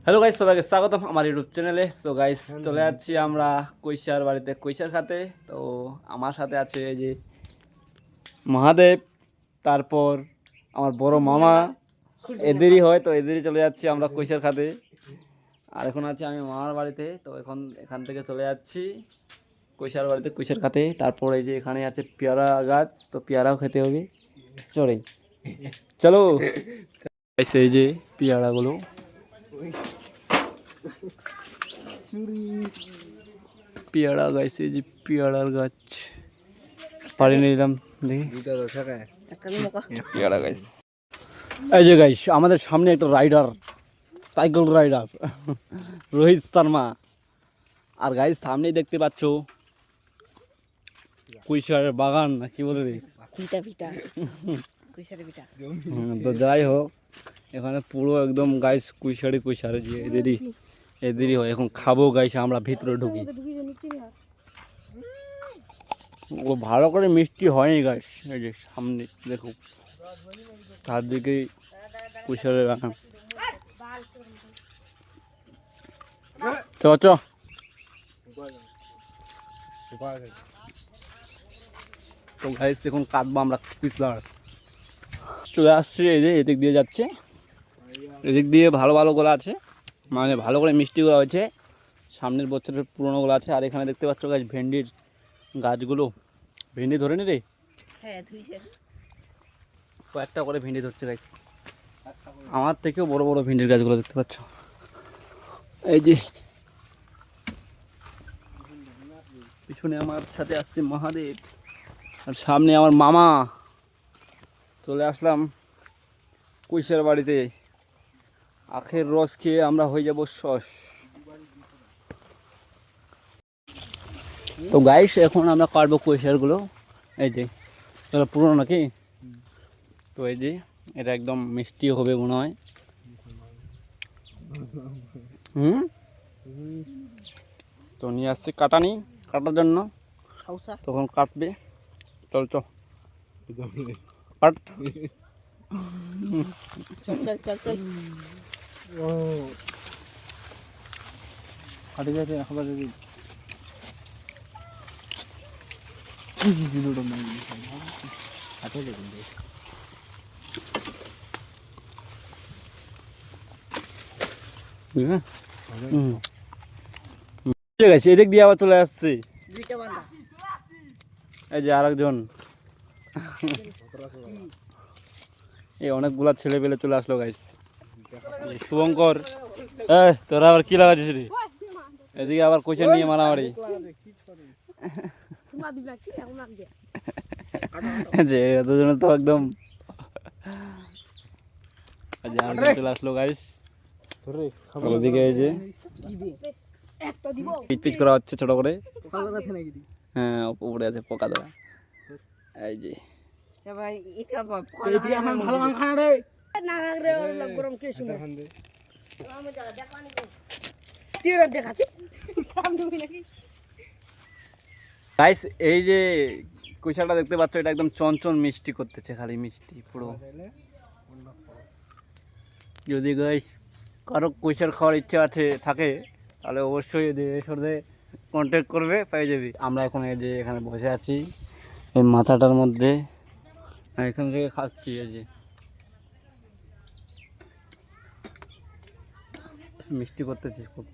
Hello guys, সবাইকে স্বাগতম আমার ইউটিউব চ্যানেলে। সো গাইস, চলে যাচ্ছি আমরা কৈশার বাড়িতে কৈশার খাতে। তো আমার সাথে আছে এই যে মহাদেব, তারপর আমার বড় মামা, এদেরই হয়। তো এদেরই চলে যাচ্ছি আমরা কৈশার খাতে। আর এখন আছি আমি মামার বাড়িতে। তো এখন এখান থেকে চলে যাচ্ছি কৈশার বাড়িতে কৈশার খাতে। তারপর এই যে এখানে আছে পেয়ারা গাছ, তো পেয়ারাও খেতে হবে। চলে চলো এই যে পেয়ারাগুলো, পেয়ারা গাছ, এই যে পেয়ারার গাছ পাড়ি নিলাম, দেখি পেয়ারা গাছ। এই যে গাইস, আমাদের সামনে একটা rider, cycle rider Rohit Sharma. আর গাইস সামনেই দেখতে পাচ্ছ কৈশারের বাগান, না কি বলে রে, তো যাই হোক, এখানে পুরো একদম গাইস কৈশারে যে এদেরই হয়। এখন খাবো গাইস, আমরা ভিতরে ঢুকি। ও ভালো করে মিষ্টি হয়নি গাইস, এই যে সামনে দেখো, চারদিকে কৈশারের বাগান। চ চ তো গাইস এখন কাটবো আমরা পিছলার। চলে আসছে, এই যে এদিক দিয়ে যাচ্ছে, এদিক দিয়ে ভালো ভালো গোলা আছে, মানে ভালো করে মিষ্টিগুলো হয়েছে, সামনের বছরের পুরোনোগুলো আছে। আর এখানে দেখতে পাচ্ছ গাছ ভেন্ডির গাছগুলো, ভেন্ডি ধরে নি রে, কয়েকটা করে ভেন্ডি ধরছে গাছ। আমার থেকেও বড় বড় ভেন্ডির গাছগুলো দেখতে পাচ্ছ। এই যে পিছনে আমার সাথে আসছে মহাদেব, আর সামনে আমার মামা। চলে আসলাম কৈশার বাড়িতে, আখের রস খেয়ে আমরা হয়ে যাব শস। তো গাইস এখন আমরা কাটবো কৈশারগুলো। এই যে এটা পুরনো নাকি, তো এই যে এটা একদম মিষ্টি হবে মনে হয়। তো নিয়ে আসছি কাটানি, কাটার জন্য, তখন কাটবে। চল চল কাট। কাটে যাচ্ছে খাবার যদি গেছে। এদিক দিয়ে আবার চলে আসছে এই যে আরেকজন, এই অনেকগুলা ছেলে পেলে চলে আসলো গাইস। শুভঙ্কর, তোরা আবার কি লাগাচ্ছিস রে? এদিকে আবার কোচের নিয়ে মারামারি, যে দুজনে তো একদম চলে আসলো গাইস। ওদিকে এই যে পিচ পিচ করা হচ্ছে ছোট করে, হ্যাঁ উপরে আছে পোকা ধরা। এই যে গাইস, এই যে কুইশাটা দেখতে পাচ্ছ, এটা একদম চঞ্চল মিষ্টি করতেছে, খালি মিষ্টি পুরো। যদি গাইস কারো কুইশার খাওয়ার ইচ্ছা থাকে, তাহলে অবশ্যই এর সাথে কন্ট্যাক্ট করবে, পেয়ে যাবি। আমরা এখন এই যে এখানে বসে আছি এই মাথাটার মধ্যে, এখান থেকে খাচ্ছি। এই যে মিষ্টি করতেছি খুব।